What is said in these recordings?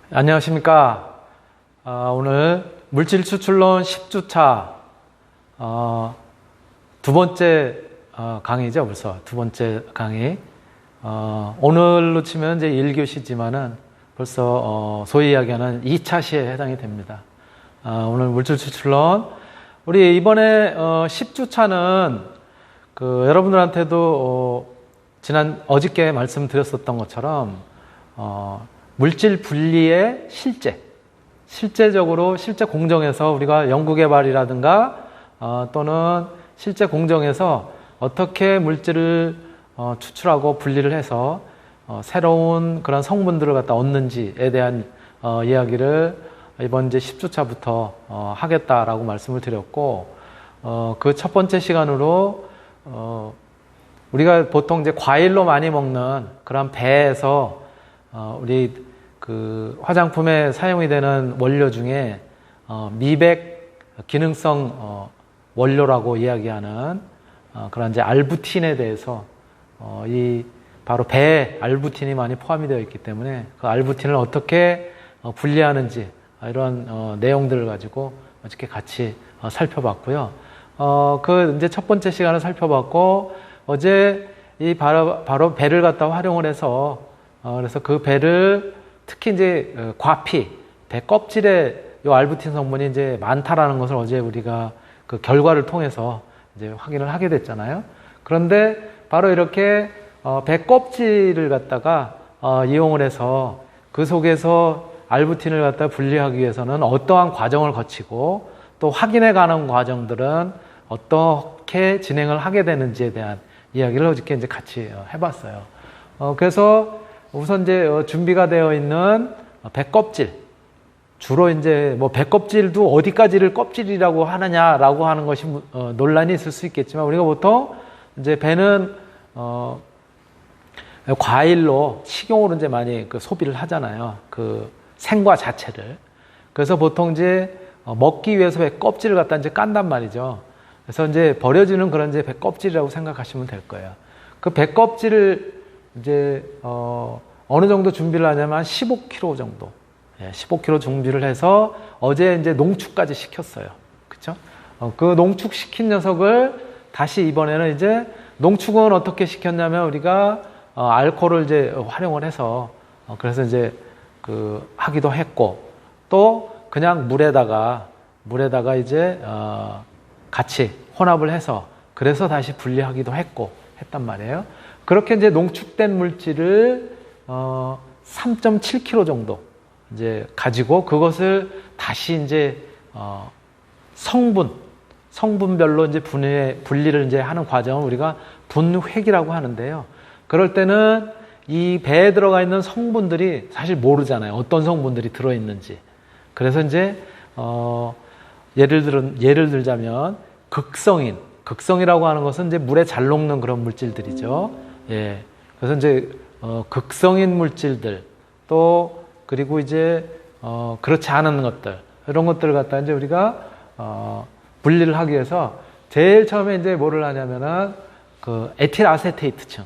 안녕하십니까. 오늘 물질 추출론 10주차 두 번째 강의죠. 벌써 두 번째 강의. 오늘로 치면 이제 1교시지만은 벌써 소위 이야기하는 2차 시에 해당이 됩니다. 오늘 물질 추출론. 우리 이번에 10주차는 여러분들한테도 어저께 말씀드렸었던 것처럼 물질 분리의 실제적으로 실제 공정에서 우리가 연구개발이라든가 또는 실제 공정에서 어떻게 물질을 추출하고 분리를 해서 새로운 그런 성분들을 갖다 얻는지에 대한 이야기를 이번 이제 10주차부터 하겠다라고 말씀을 드렸고, 그 첫 번째 시간으로 우리가 보통 이제 과일로 많이 먹는 그런 배에서 우리 화장품에 사용이 되는 원료 중에 미백 기능성 원료라고 이야기하는 그런 이제 알부틴에 대해서 바로 배에 알부틴이 많이 포함이 되어 있기 때문에 그 알부틴을 어떻게 분리하는지 이런 내용들을 가지고 어저께 같이 살펴봤고요. 이제 첫 번째 시간을 살펴봤고, 어제 바로 배를 갖다 활용을 해서 그래서 그 배를 특히 이제 과피, 배 껍질에 이 알부틴 성분이 이제 많다라는 것을 어제 우리가 그 결과를 통해서 이제 확인을 하게 됐잖아요. 그런데 바로 이렇게 배 껍질을 갖다가 이용을 해서 그 속에서 알부틴을 갖다 분리하기 위해서는 어떠한 과정을 거치고 또 확인해 가는 과정들은 어떻게 진행을 하게 되는지에 대한 이야기를 어저께 이제 같이 해봤어요. 그래서 우선 이제 준비가 되어 있는 배 껍질, 주로 이제 배 껍질도 어디까지를 껍질이라고 하느냐라고 하는 것이 논란이 있을 수 있겠지만, 우리가 보통 이제 배는 과일로 식용으로 이제 많이 소비를 하잖아요. 그 생과 자체를. 그래서 보통 이제 먹기 위해서 배 껍질을 갖다 이제 깐단 말이죠. 그래서 이제 버려지는 그런 이제 배 껍질이라고 생각하시면 될 거예요. 그 배 껍질을 이제 어느 정도 준비를 하냐면 15kg 정도, 15kg 준비를 해서 어제 이제 농축까지 시켰어요. 그렇죠? 그 농축시킨 녀석을 다시 이번에는 이제 농축은 어떻게 시켰냐면 우리가 알코올을 이제 활용을 해서 그래서 이제 하기도 했고, 또 그냥 물에다가 이제 같이 혼합을 해서 그래서 다시 분리하기도 했단 말이에요. 그렇게 이제 농축된 물질을 3.7kg 정도 이제 가지고 그것을 다시 이제 성분별로 이제 분리를 이제 하는 과정을 우리가 분획이라고 하는데요. 그럴 때는 이 배에 들어가 있는 성분들이 사실 모르잖아요. 어떤 성분들이 들어있는지. 그래서 이제 예를 들자면 극성이라고 하는 것은 이제 물에 잘 녹는 그런 물질들이죠. 예. 그래서 이제 극성인 물질들, 또 그리고 이제 그렇지 않은 것들, 이런 것들을 갖다 이제 우리가 분리를 하기 위해서 제일 처음에 이제 뭐를 하냐면은 에틸아세테이트층,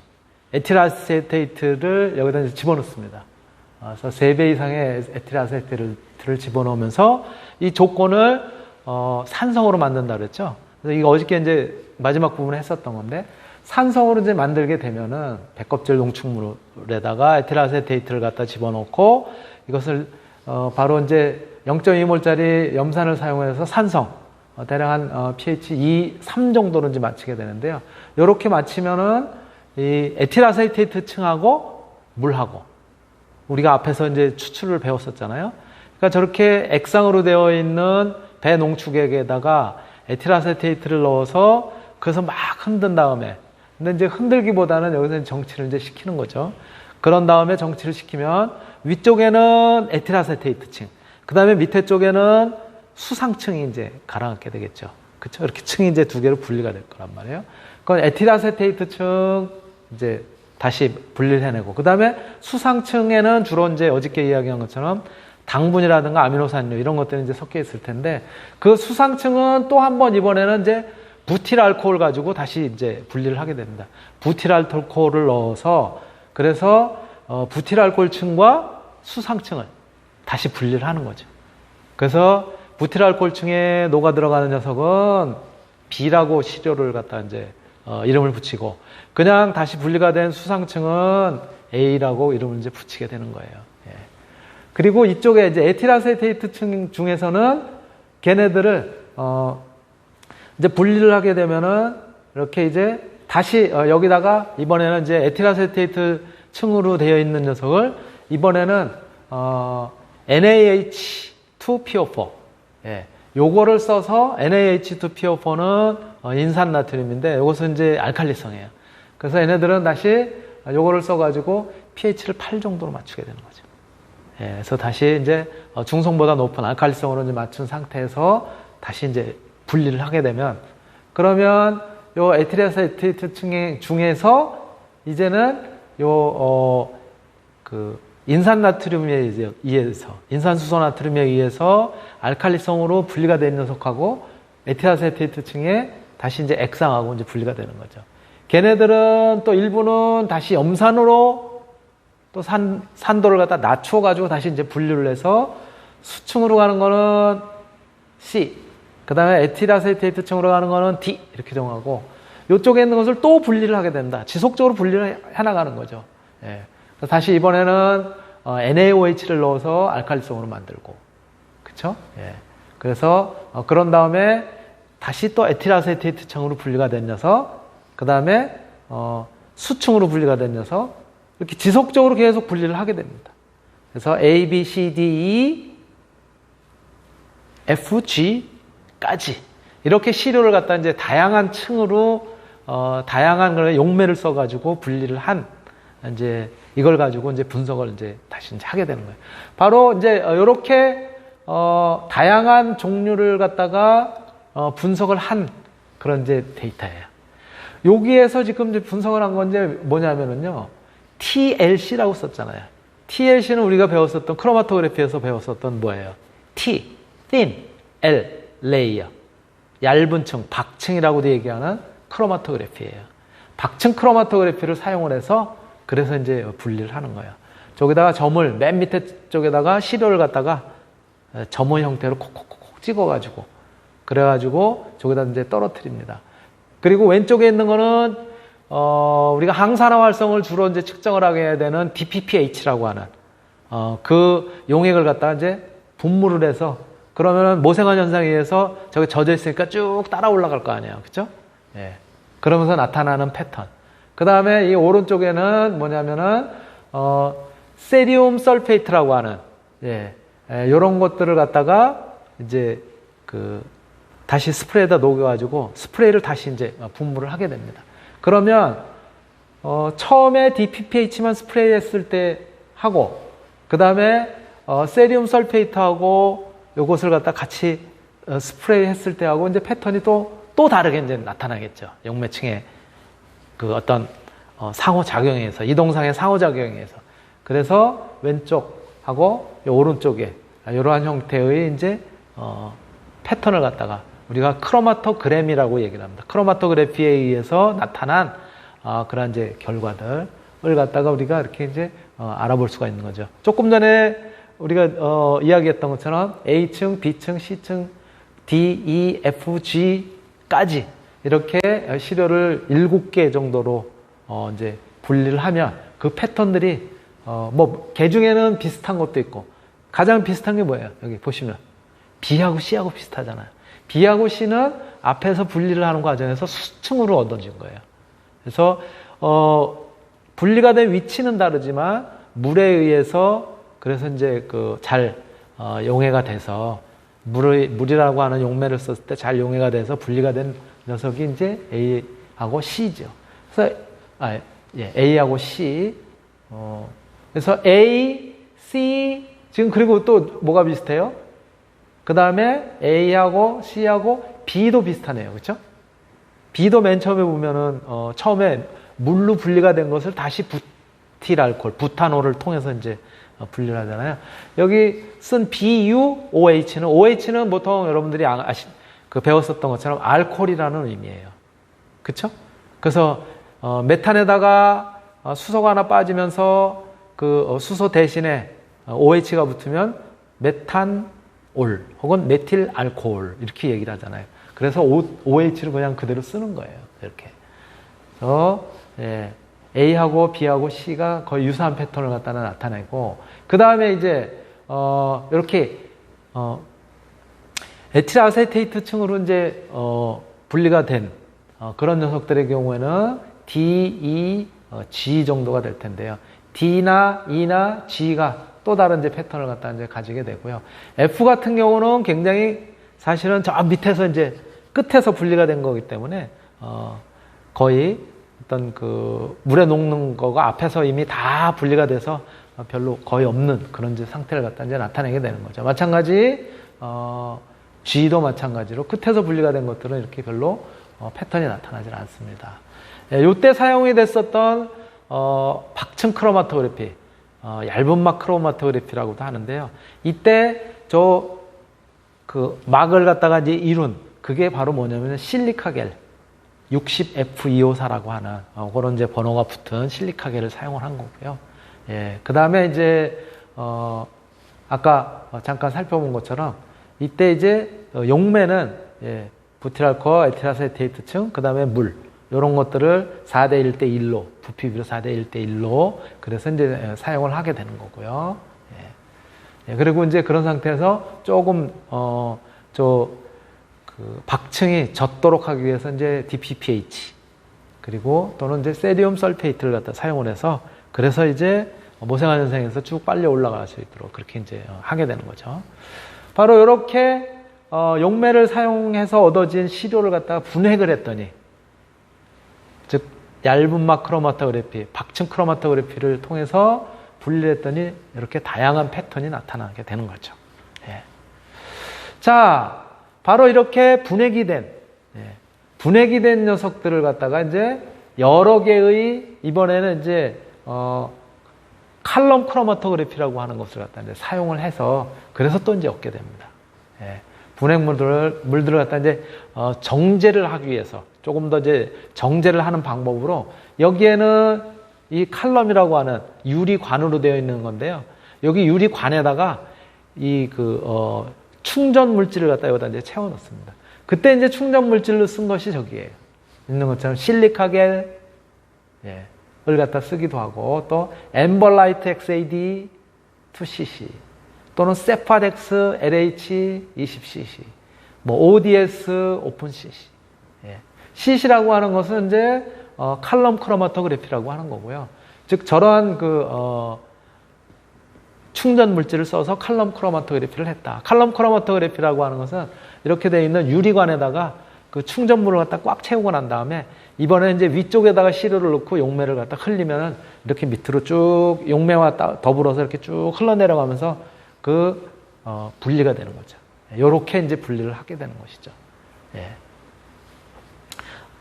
에틸아세테이트를 여기다 이제 집어넣습니다. 그래서 3배 이상의 에틸아세테이트를 집어넣으면서 이 조건을 산성으로 만든다 그랬죠. 그래서 이거 어저께 이제 마지막 부분에 했었던 건데, 산성으로 이제 만들게 되면은 배껍질 농축물에다가 에틸아세테이트를 갖다 집어넣고 이것을 바로 이제 0.2몰짜리 염산을 사용해서 산성, 대략 한 pH 2, 3 정도로 이제 맞추게 되는데요. 이렇게 맞추면은 이 에틸아세테이트 층하고 물하고, 우리가 앞에서 이제 추출을 배웠었잖아요. 그러니까 저렇게 액상으로 되어 있는 배 농축액에다가 에틸아세테이트를 넣어서 그래서 막 흔든 다음에, 근데 이제 흔들기보다는 여기서 정치를 이제 시키는 거죠. 그런 다음에 정치를 시키면 위쪽에는 에틸아세테이트층, 그 다음에 밑에 쪽에는 수상층이 이제 가라앉게 되겠죠. 그렇죠? 이렇게 층이 이제 두 개로 분리가 될 거란 말이에요. 그건 에틸아세테이트층 이제 다시 분리를 해내고, 그 다음에 수상층에는 주로 이제 어저께 이야기한 것처럼 당분이라든가 아미노산류 이런 것들이 이제 섞여 있을 텐데, 그 수상층은 또 한 번 이번에는 이제 부틸 알코올 가지고 다시 이제 분리를 하게 됩니다. 부틸 알코올을 넣어서, 그래서 부틸 알코올층과 수상층을 다시 분리를 하는 거죠. 그래서 부틸알코올층에 녹아 들어가는 녀석은 B라고 시료를 갖다 이제 이름을 붙이고, 그냥 다시 분리가 된 수상층은 A라고 이름을 이제 붙이게 되는 거예요. 예. 그리고 이쪽에 이제 에틸아세테이트층 중에서는 걔네들을 이제 분리를 하게 되면은 이렇게 이제 다시 여기다가 이번에는 이제 에틸아세테이트층으로 되어 있는 녀석을 이번에는 NaH2PO4, 예, 요거를 써서 NaH2PO4는 인산나트륨인데 이것은 이제 알칼리성이에요. 그래서 얘네들은 다시 요거를 써가지고 pH를 8 정도로 맞추게 되는 거죠. 예, 그래서 다시 이제 중성보다 높은 알칼리성으로 이제 맞춘 상태에서 다시 이제 분리를 하게 되면, 그러면 요 에틸아세테이트 중에서 이제는 그 인산나트륨에 의해서, 인산수소나트륨에 의해서 알칼리성으로 분리가 된 녀석하고 에틸아세테이트 층에 다시 이제 액상하고 이제 분리가 되는 거죠. 걔네들은 또 일부는 다시 염산으로 또 산도를 갖다 낮춰가지고 다시 이제 분류를 해서 수층으로 가는 거는 C, 그 다음에 에틸아세테이트 층으로 가는 거는 D 이렇게 정하고, 이쪽에 있는 것을 또 분리를 하게 된다. 지속적으로 분리를 해나가는 거죠. 예. 다시 이번에는 NaOH를 넣어서 알칼리성으로 만들고, 그쵸? 예. 그래서 그런 다음에 다시 또 에틸아세테이트 층으로 분리가 된 녀석, 그 다음에 수층으로 분리가 된 녀석, 이렇게 지속적으로 계속 분리를 하게 됩니다. 그래서 A, B, C, D, E, F, G까지 이렇게 시료를 갖다 이제 다양한 층으로 다양한 그런 용매를 써가지고 분리를 한, 이제 이걸 가지고 이제 분석을 이제 다시 이제 하게 되는 거예요. 바로 이제 이렇게 다양한 종류를 갖다가 분석을 한 그런 이제 데이터예요. 여기에서 지금 이제 분석을 한 건 이제 뭐냐면은요, TLC라고 썼잖아요. TLC는 우리가 배웠었던 크로마토그래피에서 배웠었던 뭐예요? T, thin, L, layer, 얇은 층, 박층이라고도 얘기하는 크로마토그래피예요. 박층 크로마토그래피를 사용을 해서 그래서 이제 분리를 하는 거예요. 저기다가 점을 맨 밑에 쪽에다가 시료를 갖다가 점의 형태로 콕콕콕 찍어가지고, 그래가지고 저기다 이제 떨어뜨립니다. 그리고 왼쪽에 있는 거는 우리가 항산화 활성을 주로 이제 측정을 하게 되는 DPPH라고 하는 그 용액을 갖다가 이제 분무를 해서, 그러면은 모생환 현상에 의해서 저기 젖어 있으니까 쭉 따라 올라갈 거 아니에요, 그렇죠? 예. 그러면서 나타나는 패턴. 그 다음에 이 오른쪽에는 뭐냐면은 세리움 설페이트라고 하는, 예, 이런 것들을 갖다가 이제 다시 스프레이에다 녹여가지고 스프레이를 다시 이제 분무를 하게 됩니다. 그러면 처음에 DPPH만 스프레이 했을 때 하고, 그 다음에 세리움 설페이트하고 요것을 갖다 같이 스프레이 했을 때 하고 이제 패턴이 또 다르게 이제 나타나겠죠. 용매층의 그 어떤 상호작용에 의해서, 이동상의 상호작용에 의해서. 그래서 왼쪽하고 오른쪽에 이러한 형태의 이제 패턴을 갖다가 우리가 크로마토그램이라고 얘기를 합니다. 크로마토그래피에 의해서 나타난 그런 이제 결과들을 갖다가 우리가 이렇게 이제 알아볼 수가 있는 거죠. 조금 전에 우리가 이야기했던 것처럼 A층, B층, C층, D, E, F, G까지 이렇게 시료를 7개 정도로 이제 분리를 하면 그 패턴들이 뭐 개 중에는 비슷한 것도 있고, 가장 비슷한 게 뭐예요? 여기 보시면 B하고 C하고 비슷하잖아요. B하고 C는 앞에서 분리를 하는 과정에서 수층으로 얻어진 거예요. 그래서 분리가 된 위치는 다르지만 물에 의해서, 그래서 이제 잘 용해가 돼서 물이라고 하는 용매를 썼을 때 잘 용해가 돼서 분리가 된 녀석이 이제 A하고 C죠. 그래서 A하고 C. 그래서 A, C, 지금 그리고 또 뭐가 비슷해요? 그 다음에 A하고 C하고 B도 비슷하네요. 그렇죠? B도 맨 처음에 보면은 처음에 물로 분리가 된 것을 다시 부틸알코올, 부탄올을 통해서 이제 분리를 하잖아요. 여기 쓴 BuOH는, OH는 보통 여러분들이 배웠었던 것처럼 알코올이라는 의미예요. 그렇죠? 그래서 메탄에다가 수소가 하나 빠지면서 그 수소 대신에 OH가 붙으면 메탄올 혹은 메틸 알코올 이렇게 얘기를 하잖아요. 그래서 OH를 그냥 그대로 쓰는 거예요. 이렇게. 그래서 A하고 B하고 C가 거의 유사한 패턴을 갖다 나타내고, 그 다음에 이제 이렇게 에틸아세테이트층으로 이제 분리가 된 그런 녀석들의 경우에는 D, E, G 정도가 될 텐데요. D나 E나 G가 또 다른 이제 패턴을 갖다 이제 가지게 되고요. F 같은 경우는 굉장히 사실은 저 밑에서 이제 끝에서 분리가 된 거기 때문에 거의 어떤 그 물에 녹는 거가 앞에서 이미 다 분리가 돼서 별로 거의 없는 그런 이제 상태를 갖다 이제 나타내게 되는 거죠. 마찬가지 G도 마찬가지로 끝에서 분리가 된 것들은 이렇게 별로 패턴이 나타나지 않습니다. 이때 사용이 됐었던 박층 크로마토그래피, 얇은 막 크로마토그래피라고도 하는데요. 이때 그 막을 갖다가 이제 이룬 그게 바로 뭐냐면 실리카겔 60F254라고 하는 그런 이제 번호가 붙은 실리카겔을 사용을 한 거고요. 그 다음에 이제 아까 잠깐 살펴본 것처럼 이때 이제 용매는 부틸알코올, 에틸아세테이트층, 그 다음에 물 이런 것들을 4대 1대 1로 부피 비율 4대 1대 1로 그래서 이제 사용을 하게 되는 거고요. 그리고 이제 그런 상태에서 조금 그 박층이 젖도록 하기 위해서 이제 DPPH 그리고 또는 이제 세리움 설페이트를 갖다 사용을 해서 그래서 이제 모생활 현상에서 쭉 빨리 올라갈 수 있도록 그렇게 이제 하게 되는 거죠. 바로 이렇게 용매를 사용해서 얻어진 시료를 갖다가 분해를 했더니, 즉 얇은 막 크로마토그래피, 박층 크로마토그래피를 통해서 분리를 했더니 이렇게 다양한 패턴이 나타나게 되는 거죠. 자, 바로 이렇게 분해기 된 녀석들을 갖다가 이제 여러 개의 이번에는 이제 칼럼 크로마토그래피라고 하는 것을 갖다 이제 사용을 해서 그래서 또 이제 얻게 됩니다. 물들을 갖다 이제 정제를 하기 위해서 조금 더 이제 정제를 하는 방법으로 여기에는 이 칼럼이라고 하는 유리관으로 되어 있는 건데요. 여기 유리관에다가 충전 물질을 갖다 여기다 이제 채워 넣습니다. 그때 이제 충전 물질로 쓴 것이 저기예요. 있는 것처럼 실리카겔 을 갖다 쓰기도 하고 또 엠벌라이트 XAD 2cc 또는 세파덱스 LH 20cc 뭐 ODS 오픈 cc cc라고 하는 것은 이제 칼럼 크로마토그래피라고 하는 거고요. 즉 저러한 충전 물질을 써서 칼럼 크로마토그래피를 했다. 칼럼 크로마토그래피라고 하는 것은 이렇게 되어 있는 유리관에다가 그 충전물을 갖다 꽉 채우고 난 다음에 이번에 이제 위쪽에다가 시료를 넣고 용매를 갖다 흘리면 이렇게 밑으로 쭉 용매와 더불어서 이렇게 쭉 흘러내려가면서 분리가 되는 거죠. 이렇게 이제 분리를 하게 되는 것이죠.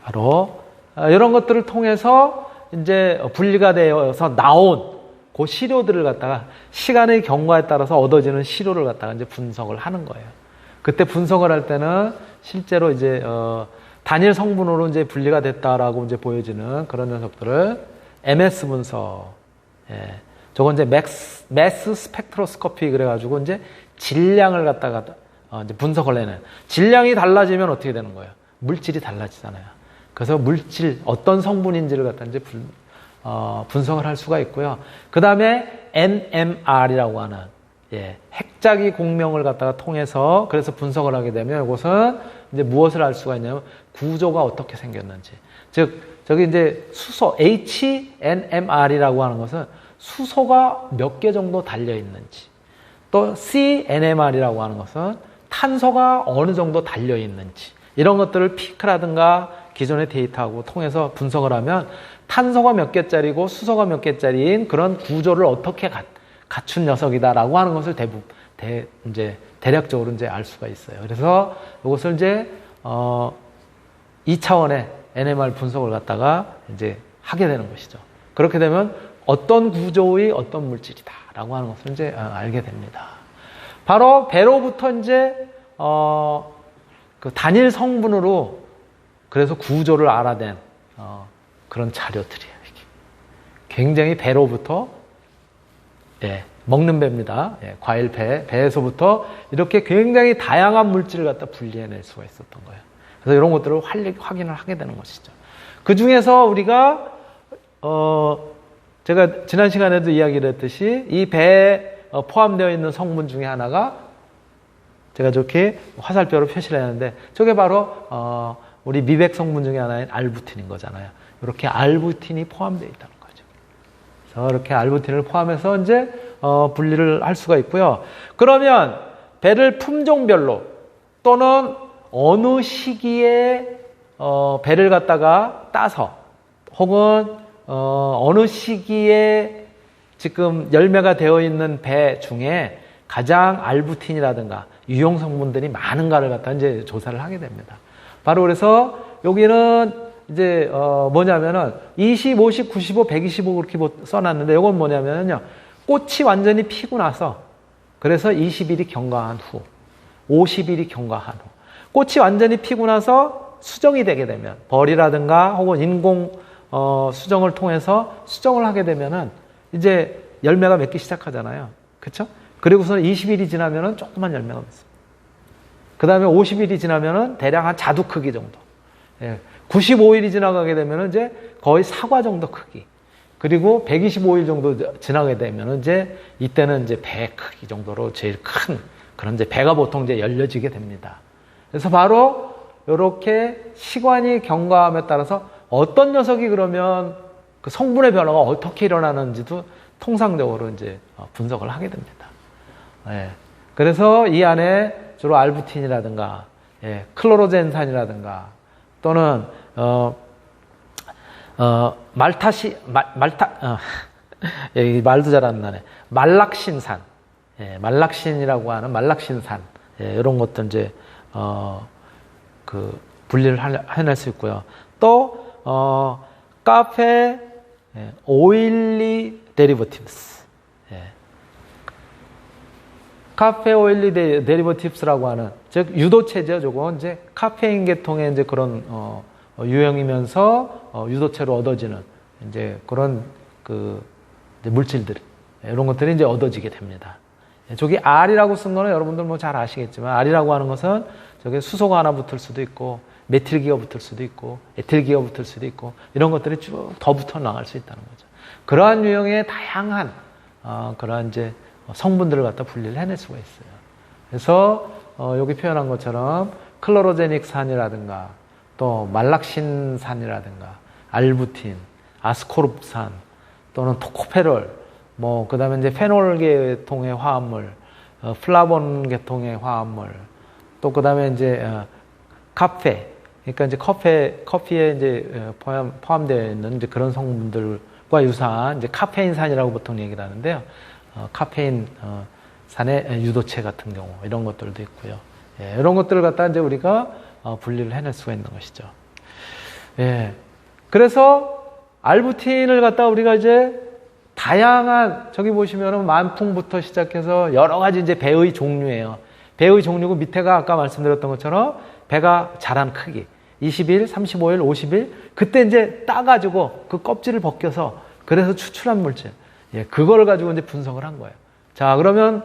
바로 이런 것들을 통해서 이제 분리가 되어서 나온 그 시료들을 갖다가 시간의 경과에 따라서 얻어지는 시료를 갖다가 이제 분석을 하는 거예요. 그때 분석을 할 때는 실제로 이제 단일 성분으로 이제 분리가 됐다라고 이제 보여지는 그런 녀석들을 MS 분석, 저건 이제 매스 스펙트로스코피 그래가지고 이제 질량을 갖다가 이제 분석을 해내는. 질량이 달라지면 어떻게 되는 거예요? 물질이 달라지잖아요. 그래서 물질 어떤 성분인지를 갖다 이제 분석을 할 수가 있고요. 그 다음에 NMR이라고 하는 핵자기 공명을 갖다가 통해서 그래서 분석을 하게 되면 이것은 이제 무엇을 알 수가 있냐면 구조가 어떻게 생겼는지. 즉 저기 이제 수소 HNMR이라고 하는 것은 수소가 몇 개 정도 달려 있는지, 또 CNMR이라고 하는 것은 탄소가 어느 정도 달려 있는지, 이런 것들을 피크라든가 기존의 데이터하고 통해서 분석을 하면 탄소가 몇 개짜리고 수소가 몇 개짜리인 그런 구조를 어떻게 갖춘 녀석이다라고 하는 것을 이제 대략적으로 이제 알 수가 있어요. 그래서 이것을 이제 2차원의 NMR 분석을 갖다가 이제 하게 되는 것이죠. 그렇게 되면 어떤 구조의 어떤 물질이다라고 하는 것을 이제 알게 됩니다. 바로 배로부터 이제 그 단일 성분으로 그래서 구조를 알아낸 그런 자료들이에요. 굉장히 배로부터 먹는 배입니다. 예, 과일 배, 배에서부터 이렇게 굉장히 다양한 물질을 갖다 분리해낼 수가 있었던 거예요. 그래서 이런 것들을 확인을 하게 되는 것이죠. 그 중에서 우리가 제가 지난 시간에도 이야기를 했듯이 이 배에 포함되어 있는 성분 중에 하나가 제가 저렇게 화살표로 표시를 했는데 저게 바로 우리 미백 성분 중에 하나인 알부틴인 거잖아요. 이렇게 알부틴이 포함되어 있다는 거죠. 그래서 이렇게 알부틴을 포함해서 이제 분리를 할 수가 있고요. 그러면 배를 품종별로 또는 어느 시기에 배를 갖다가 따서 혹은 어느 시기에 지금 열매가 되어 있는 배 중에 가장 알부틴이라든가 유용 성분들이 많은가를 갖다 이제 조사를 하게 됩니다. 바로 그래서 여기는 이제 뭐냐면은 20, 50, 95, 125 그렇게 써놨는데 이건 뭐냐면요. 꽃이 완전히 피고 나서 그래서 20일이 경과한 후, 50일이 경과한 후 꽃이 완전히 피고 나서 수정이 되게 되면 벌이라든가 혹은 인공 수정을 통해서 수정을 하게 되면은 이제 열매가 맺기 시작하잖아요. 그렇죠? 그리고서는 20일이 지나면은 조그만 열매가 맺습니다. 그 다음에 50일이 지나면은 대략 한 자두 크기 정도. 예. 95일이 지나가게 되면은 이제 거의 사과 정도 크기. 그리고 125일 정도 지나게 되면은 이제 이때는 이제 배 크기 정도로 제일 큰 그런 이제 배가 보통 이제 열려지게 됩니다. 그래서 바로 이렇게 시간이 경과함에 따라서 어떤 녀석이 그러면 그 성분의 변화가 어떻게 일어나는지도 통상적으로 이제 분석을 하게 됩니다. 예. 그래서 이 안에 주로 알부틴이라든가, 예, 클로로젠산이라든가, 또는, 예, 말도 잘 안 나네. 말락신산. 예, 말락신이라고 하는 말락신산. 예, 이런 것도 이제, 분리를 해낼 수 있고요. 또, 카페, 예, 오일리 데리버티브스. 예. 카페 오일리 데리버티브스라고 하는, 즉, 유도체죠. 저거 이제 카페인 계통의 이제 그런, 유형이면서, 유도체로 얻어지는, 이제 그런 이제 물질들. 이런 것들이 이제 얻어지게 됩니다. 저기 R이라고 쓴 거는 여러분들 뭐 잘 아시겠지만, R이라고 하는 것은 저게 수소가 하나 붙을 수도 있고, 메틸기가 붙을 수도 있고, 에틸기가 붙을 수도 있고, 이런 것들이 쭉 더 붙어 나갈 수 있다는 거죠. 그러한 유형의 다양한, 그러한 이제 성분들을 갖다 분리를 해낼 수가 있어요. 그래서, 여기 표현한 것처럼, 클로로제닉 산이라든가, 또 말락신산이라든가, 알부틴, 아스코르산, 또는 토코페롤, 뭐, 그 다음에 이제 페놀 계통의 화합물, 플라본 계통의 화합물, 또 그 다음에 이제, 카페, 그러니까 이제 커피에 이제 포함되어 있는 이제 그런 성분들과 유사한 이제 카페인산이라고 보통 얘기를 하는데요. 카페인, 산의 유도체 같은 경우, 이런 것들도 있고요. 예, 이런 것들을 갖다 이제 우리가 분리를 해낼 수가 있는 것이죠. 예. 그래서 알부틴을 갖다 우리가 이제 다양한, 저기 보시면은 만풍부터 시작해서 여러 가지 이제 배의 종류예요. 배의 종류고 밑에가 아까 말씀드렸던 것처럼 배가 자란 크기. 20일, 35일, 50일. 그때 이제 따가지고 그 껍질을 벗겨서 그래서 추출한 물질. 예, 그거를 가지고 이제 분석을 한 거예요. 자, 그러면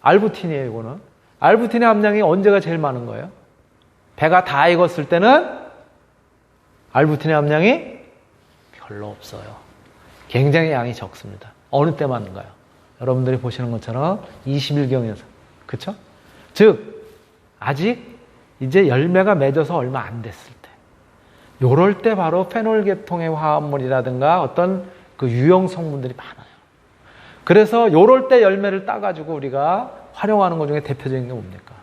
알부틴이에요, 이거는. 알부틴의 함량이 언제가 제일 많은 거예요? 배가 다 익었을 때는 알부틴의 함량이 별로 없어요. 굉장히 양이 적습니다. 어느 때 많은가요? 여러분들이 보시는 것처럼 20일경에서. 그쵸? 즉, 아직 이제 열매가 맺어서 얼마 안 됐을 때. 요럴 때 바로 페놀 계통의 화합물이라든가 어떤 그 유형 성분들이 많아요. 그래서 요럴 때 열매를 따가지고 우리가 활용하는 것 중에 대표적인 게 뭡니까?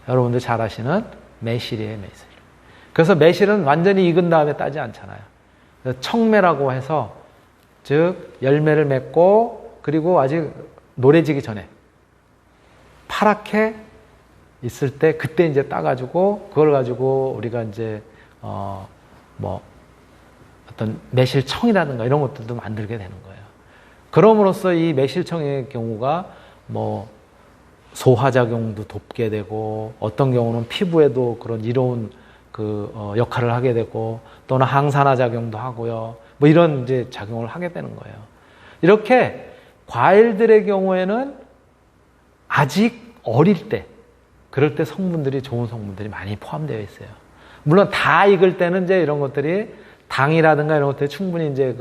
여러분들 잘 아시는 매실이에요, 매실. 그래서 매실은 완전히 익은 다음에 따지 않잖아요. 청매라고 해서, 즉, 열매를 맺고, 그리고 아직 노래지기 전에, 파랗게 있을 때, 그때 이제 따가지고, 그걸 가지고 우리가 이제, 어떤 매실청이라든가 이런 것들도 만들게 되는 거예요. 그럼으로써 이 매실청의 경우가 소화작용도 돕게 되고, 어떤 경우는 피부에도 그런 이로운 역할을 하게 되고, 또는 항산화 작용도 하고요. 뭐 이런 이제 작용을 하게 되는 거예요. 이렇게 과일들의 경우에는 아직 어릴 때, 그럴 때 성분들이, 좋은 성분들이 많이 포함되어 있어요. 물론 다 익을 때는 이제 이런 것들이 당이라든가 이런 것들이 충분히 이제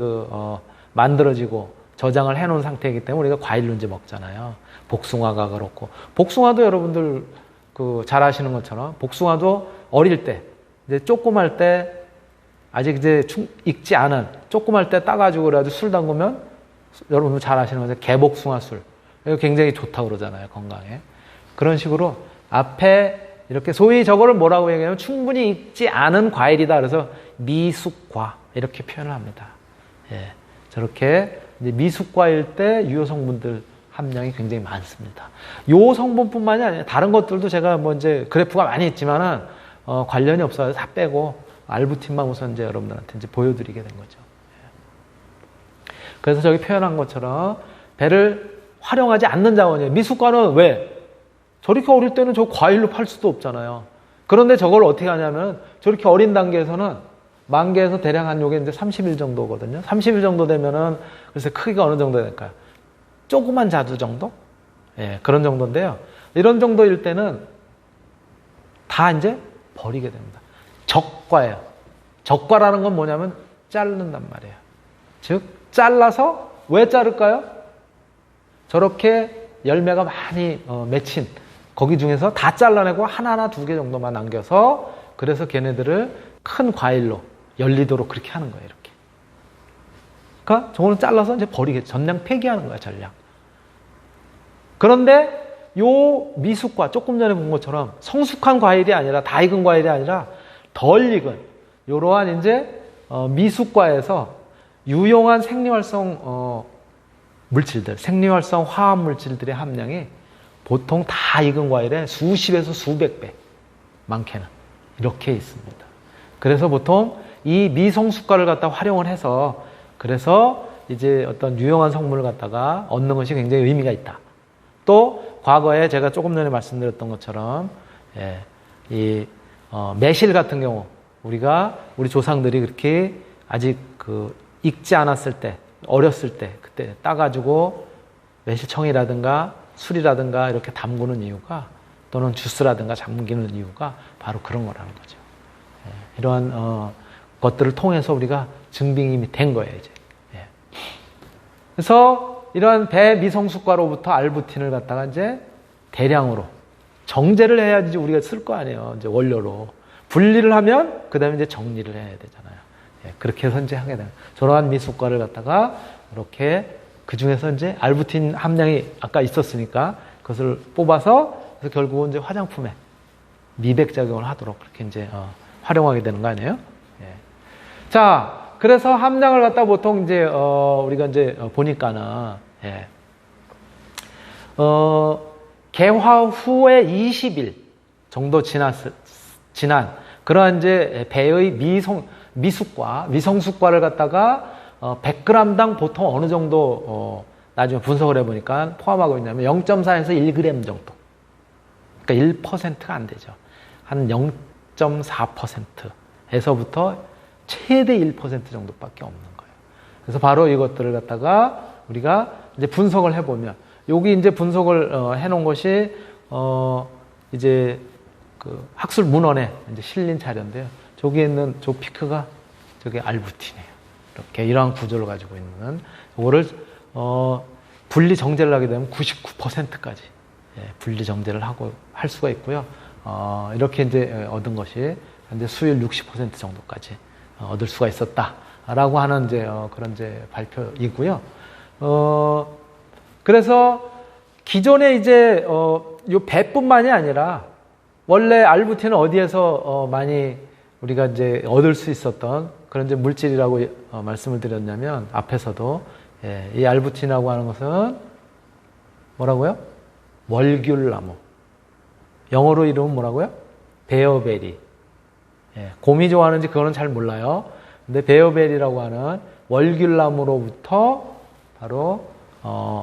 만들어지고 저장을 해놓은 상태이기 때문에 우리가 과일로 이제 먹잖아요. 복숭아가 그렇고. 복숭아도 여러분들 잘 아시는 것처럼 복숭아도 어릴 때, 이제 조그말 때, 아직 이제 익지 않은 조그말 때 따가지고 그래가지고 술 담그면 여러분 잘 아시는 것처럼 개복숭아 술. 이거 굉장히 좋다고 그러잖아요. 건강에. 그런 식으로 앞에 이렇게 소위 저거를 뭐라고 얘기하냐면 충분히 익지 않은 과일이다. 그래서 미숙과 이렇게 표현을 합니다. 예. 저렇게 이제 미숙과일 때 유효 성분들 함량이 굉장히 많습니다. 요 성분뿐만이 아니라 다른 것들도 제가 뭐 이제 그래프가 많이 있지만은 관련이 없어서 다 빼고 알부틴만 우선 이제 여러분들한테 이제 보여드리게 된 거죠. 그래서 저기 표현한 것처럼 배를 활용하지 않는 자원이에요. 미숙과는 왜? 저렇게 어릴 때는 저 과일로 팔 수도 없잖아요. 그런데 저걸 어떻게 하냐면 저렇게 어린 단계에서는 만개에서 대략 한 요게 이제 30일 정도거든요. 30일 정도 되면은 글쎄 크기가 어느 정도 될까요? 조그만 자두 정도? 예, 그런 정도인데요. 이런 정도일 때는 다 이제 버리게 됩니다. 적과예요. 적과라는 건 뭐냐면 자른단 말이에요. 즉, 잘라서 왜 자를까요? 저렇게 열매가 많이 맺힌 거기 중에서 다 잘라내고 하나나 두 개 정도만 남겨서 그래서 걔네들을 큰 과일로 열리도록 그렇게 하는 거예요. 이렇게. 그러니까 저거는 잘라서 이제 버리겠죠. 전량 폐기하는 거야, 전량. 그런데 요 미숙과 조금 전에 본 것처럼 성숙한 과일이 아니라 다 익은 과일이 아니라 덜 익은 이러한 이제 미숙과에서 유용한 생리활성 물질들, 생리활성 화합 물질들의 함량이 보통 다 익은 과일의 수십에서 수백 배, 많게는 이렇게 있습니다. 그래서 보통 이 미성숙과를 갖다 활용을 해서 그래서 이제 어떤 유용한 성분을 갖다가 얻는 것이 굉장히 의미가 있다. 또 과거에 제가 조금 전에 말씀드렸던 것처럼 매실 같은 경우 우리 조상들이 그렇게 아직 익지 않았을 때, 어렸을 때 그때 따가지고 매실청이라든가 술이라든가 이렇게 담그는 이유가 또는 주스라든가 잠기는 이유가 바로 그런 거라는 거죠. 이러한 것들을 통해서 우리가 증빙이 된 거예요, 이제. 그래서 이러한 배미성숙과로부터 알부틴을 갖다가 이제 대량으로 정제를 해야지 우리가 쓸 거 아니에요. 이제 원료로. 분리를 하면 그 다음에 이제 정리를 해야 되잖아요. 그렇게 해서 이제 하게 되는. 저러한 미숙과를 갖다가 이렇게 그 중에서 이제 알부틴 함량이 아까 있었으니까 그것을 뽑아서 그래서 결국은 이제 화장품에 미백 작용을 하도록 그렇게 이제 활용하게 되는 거 아니에요? 자, 그래서 함량을 갖다 보통 이제 우리가 이제 보니까는 개화 후에 20일 정도 지난 그러한 이제 배의 미성숙과를 갖다가 100g당 보통 어느 정도 나중에 분석을 해보니까 포함하고 있냐면 0.4에서 1g 정도. 그러니까 1%가 안 되죠. 한 0.4%에서부터 최대 1% 정도밖에 없는 거예요. 그래서 바로 이것들을 갖다가 우리가 이제 분석을 해보면 여기 이제 분석을 해놓은 것이 이제 그 학술 문헌에 이제 실린 자료인데요. 저기에 있는 저 피크가 저게 알부틴이에요. 이렇게 이러한 구조를 가지고 있는 이거를 분리 정제를 하게 되면 99%까지 분리 정제를 하고 할 수가 있고요. 이렇게 이제 얻은 것이 이제 수율 60% 정도까지 얻을 수가 있었다라고 하는 이제 그런 이제 발표이고요. 그래서 기존에 이제 요 배뿐만이 아니라 원래 알부틴은 어디에서 많이 우리가 이제 얻을 수 있었던 그런 이제 물질이라고 말씀을 드렸냐면 앞에서도 이 알부틴이라고 하는 것은 뭐라고요? 월귤나무. 영어로 이름은 뭐라고요? 베어베리. 곰이 좋아하는지 그거는 잘 몰라요. 근데 베어베리라고 하는 월귤나무로부터 바로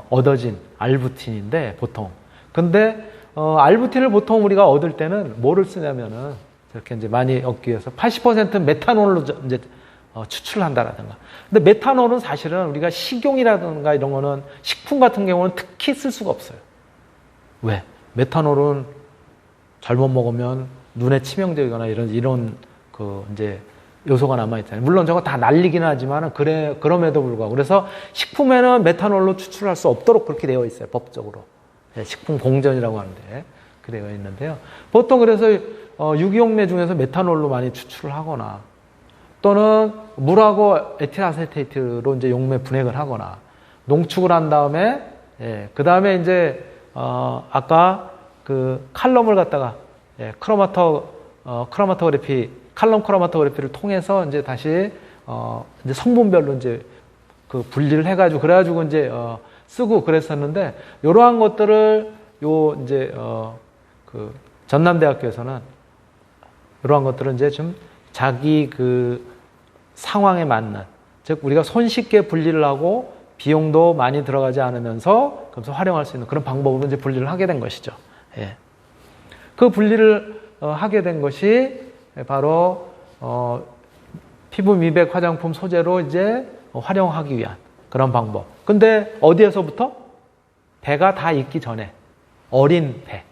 얻어진 알부틴인데 보통. 근데 알부틴을 보통 우리가 얻을 때는 뭐를 쓰냐면은 이렇게 이제 많이 얻기 위해서 80% 메탄올로 이제 추출을 한다라든가. 근데 메탄올은 사실은 우리가 식용이라든가 이런 거는 식품 같은 경우는 특히 쓸 수가 없어요. 왜? 메탄올은 잘못 먹으면 눈에 치명적이거나 이런 그 이제 요소가 남아있잖아요. 물론 저거 다 날리기는 하지만 그럼에도 불구하고. 그래서 식품에는 메탄올로 추출할 수 없도록 그렇게 되어 있어요. 법적으로. 식품 공전이라고 하는데. 그렇게 되어 있는데요. 보통 그래서 유기용매 중에서 메탄올로 많이 추출을 하거나 또는 물하고 에틸아세테이트로 이제 용매 분해를 하거나 농축을 한 다음에 그 다음에 이제 아까 그 칼럼을 갖다가 크로마토그래피 칼럼 크로마토그래피를 통해서 이제 다시 이제 성분별로 이제 그 분리를 해가지고 그래가지고 이제 쓰고 그랬었는데 이러한 것들을 이제 그 전남대학교에서는 이러한 것들은 이제 좀 자기 그 상황에 맞는 즉 우리가 손쉽게 분리를 하고 비용도 많이 들어가지 않으면서 그래서 활용할 수 있는 그런 방법으로 이제 분리를 하게 된 것이죠. 예. 그 분리를 하게 된 것이 바로 피부 미백 화장품 소재로 이제 활용하기 위한 그런 방법. 근데 어디에서부터? 배가 다 익기 전에 어린 배.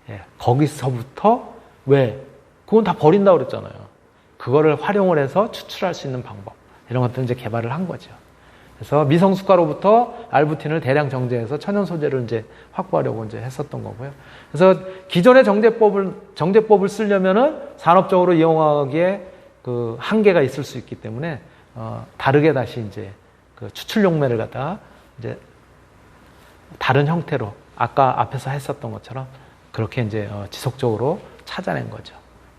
예. 거기서부터 왜? 그건 다 버린다고 그랬잖아요. 그거를 활용을 해서 추출할 수 있는 방법. 이런 것들을 이제 개발을 한 거죠. 그래서 미성수가로부터 알부틴을 대량 정제해서 천연 소재를 이제 확보하려고 이제 했었던 거고요. 그래서 기존의 정제법을 쓰려면은 산업적으로 이용하기에 그 한계가 있을 수 있기 때문에 다르게 다시 이제 그 추출 용매를 갖다가 이제 다른 형태로 아까 앞에서 했었던 것처럼 그렇게 이제 지속적으로 찾아낸 거죠.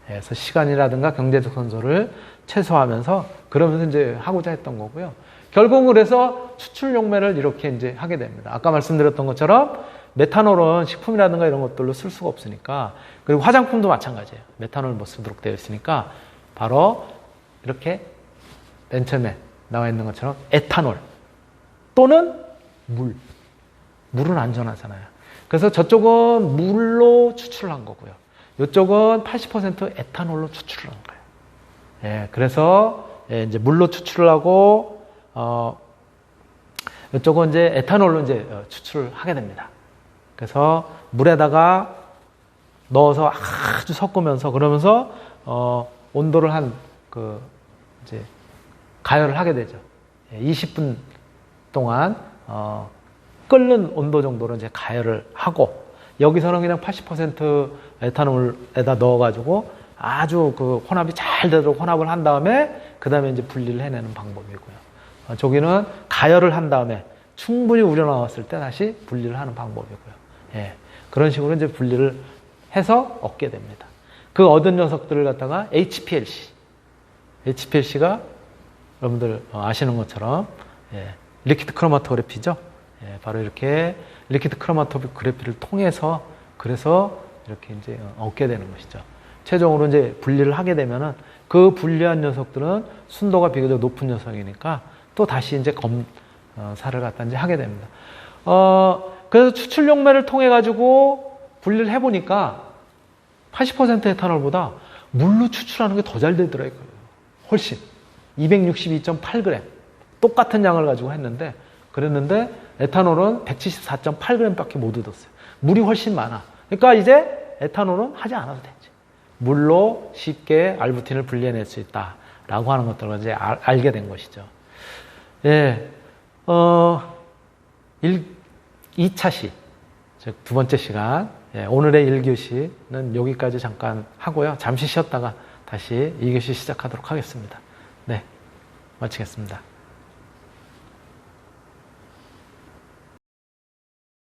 그래서 시간이라든가 경제적 손실을 최소화하면서 그러면서 이제 하고자 했던 거고요. 결국은 그래서 추출 용매를 이렇게 이제 하게 됩니다. 아까 말씀드렸던 것처럼 메탄올은 식품이라든가 이런 것들로 쓸 수가 없으니까 그리고 화장품도 마찬가지예요. 메탄올 못 쓰도록 되어 있으니까 바로 이렇게 맨 처음에 나와 있는 것처럼 에탄올 또는 물은 안전하잖아요. 그래서 저쪽은 물로 추출을 한 거고요. 이쪽은 80% 에탄올로 추출을 한 거예요. 예, 그래서 이제 물로 추출을 하고 이쪽은 이제 에탄올로 이제 추출을 하게 됩니다. 그래서 물에다가 넣어서 아주 섞으면서 그러면서 온도를 이제 가열을 하게 되죠. 20분 동안 끓는 온도 정도로 이제 가열을 하고 여기서는 그냥 80% 에탄올에다 넣어가지고 아주 그 혼합이 잘 되도록 혼합을 한 다음에 그 다음에 이제 분리를 해내는 방법이고요. 저기는 가열을 한 다음에 충분히 우러나왔을 때 다시 분리를 하는 방법이고요. 예, 그런 식으로 이제 분리를 해서 얻게 됩니다. 그 얻은 녀석들을 갖다가 HPLC가 여러분들 아시는 것처럼 리퀴드 크로마토그래피죠. 바로 이렇게 리퀴드 크로마토그래피를 통해서 그래서 이렇게 이제 얻게 되는 것이죠. 최종으로 이제 분리를 하게 되면은 그 분리한 녀석들은 순도가 비교적 높은 녀석이니까 또 다시 이제 검사를 갖다 이제 하게 됩니다. 그래서 추출 용매를 통해 가지고 분리를 해보니까 80% 에탄올보다 물로 추출하는 게 더 잘 되더라고요. 훨씬 262.8g 똑같은 양을 가지고 그랬는데 에탄올은 174.8g밖에 못 얻었어요. 물이 훨씬 많아. 그러니까 이제 에탄올은 하지 않아도 되지. 물로 쉽게 알부틴을 분리해낼 수 있다라고 하는 것들을 이제 알게 된 것이죠. 예, 2차 시, 즉 두 번째 시간, 오늘의 1교시는 여기까지 잠깐 하고요. 잠시 쉬었다가 다시 2교시 시작하도록 하겠습니다. 네, 마치겠습니다.